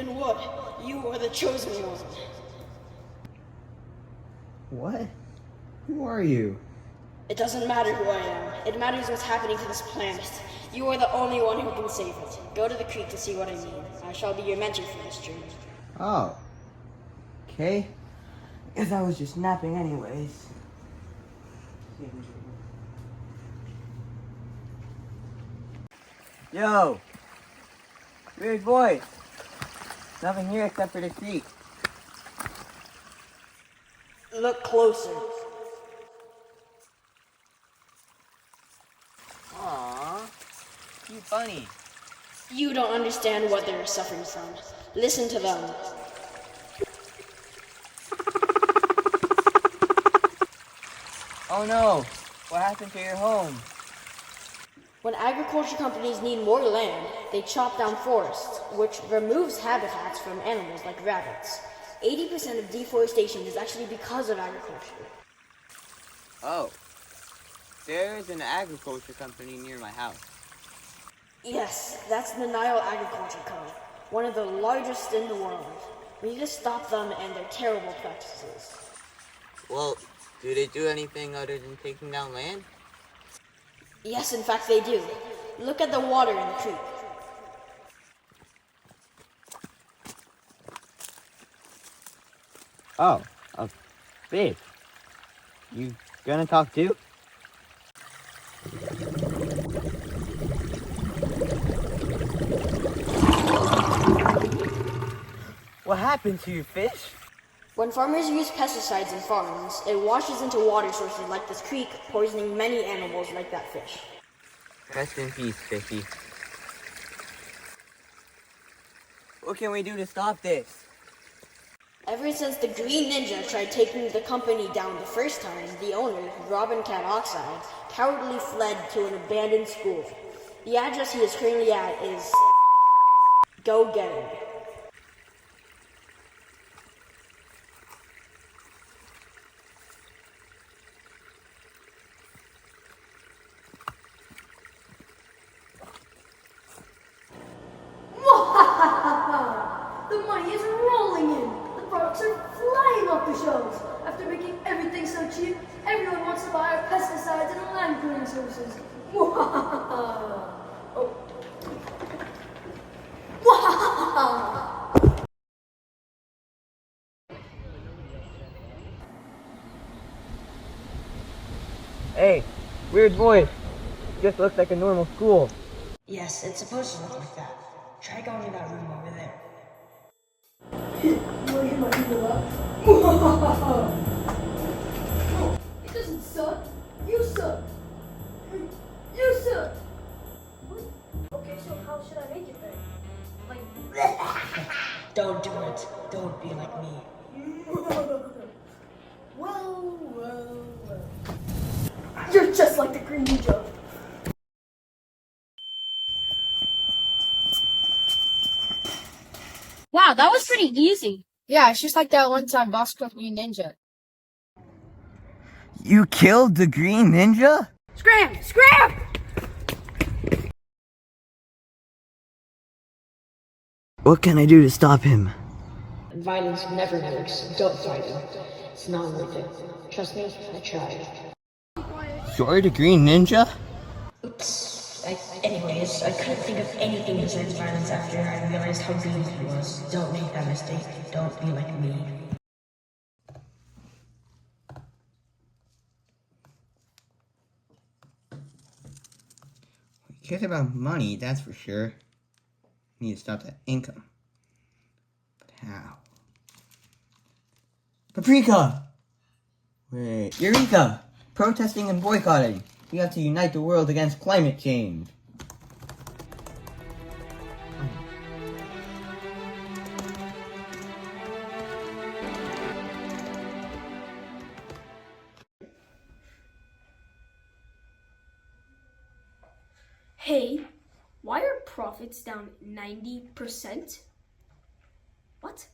Then what? You are the chosen one. What? Who are you? It doesn't matter who I am. It matters what's happening to this planet. You are the only one who can save it. Go to the creek to see what I mean. I shall be your mentor for this journey. Oh. Okay. Guess I was just napping anyways. Yo! Weird voice! Nothing here except for the creek. Look closer. Aww. Cute bunny. You don't understand what they are suffering from. Listen to them. Oh no! What happened to your home? When agriculture companies need more land, they chop down forests, which removes habitats from animals like rabbits. 80% of deforestation is actually because of agriculture. Oh. There is an agriculture company near my house. Yes, that's the Nile Agriculture Code, one of the largest in the world. We need to stop them and their terrible practices. Well, do they do anything other than taking down land? Yes, in fact they do. Look at the water in the creek. Oh, babe. You gonna talk too? What happened to your fish? When farmers use pesticides in farms, it washes into water sources like this creek, poisoning many animals like that fish. Rest in peace, fishy. What can we do to stop this? Ever since the Green Ninja tried taking the company down the first time, the owner, Robin Cat Oxide, cowardly fled to an abandoned school. The address he is currently at is... Go get him. The money is rolling in. The products are flying off the shelves. After making everything so cheap, everyone wants to buy our pesticides and land clearing services. Oh. Hey, weird voice. Just looks like a normal school. Yes, it's supposed to look like that. Try going to that room over there. You wanna hear my evil laugh? Oh, it doesn't suck. You suck. You suck. What? Okay, so how should I make it then? Like... Don't do it. Don't be like me. Well. You're just like the Green Ninja. Wow, that was pretty easy. Yeah, it's just like that one time Boss killed Green Ninja. You killed the Green Ninja? Scram! Scram! What can I do to stop him? Violence never works. Don't fight him. It's not worth it. Trust me, I tried. You're the Green Ninja? Oops. Anyways, I couldn't think of anything besides violence after I realized how good he was. Don't make that mistake. Don't be like me. He cares about money, that's for sure. Need to stop that income. But how? Paprika! Wait, Eureka! Protesting and boycotting. We have to unite the world against climate change. Hey, why are profits down 90%? What?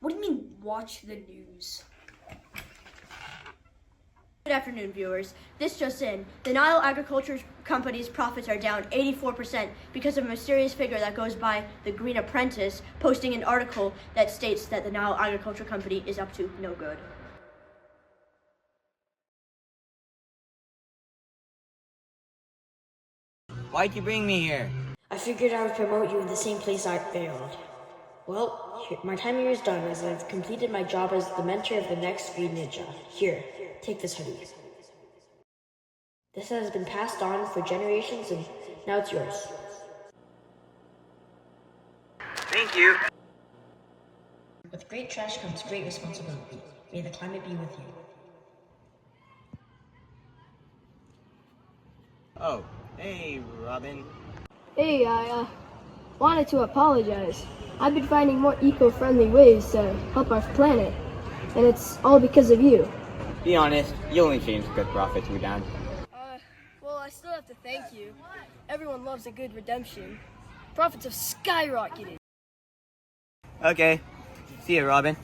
What do you mean, watch the news? Good afternoon, viewers. This just in. The Nile Agriculture Company's profits are down 84% because of a mysterious figure that goes by the Green Apprentice posting an article that states that the Nile Agriculture Company is up to no good. Why'd you bring me here? I figured I would promote you in the same place I failed. Well, my time here is done as I've completed my job as the mentor of the next Green Ninja. Here, take this hoodie. This has been passed on for generations and now it's yours. Thank you. With great trash comes great responsibility. May the climate be with you. Oh, hey, Robin. Hey, I wanted to apologize. I've been finding more eco-friendly ways to help our planet, and it's all because of you. Be honest, you only changed because profits were down. Well, I still have to thank you. Everyone loves a good redemption. Profits have skyrocketed. Okay. See ya, Robin.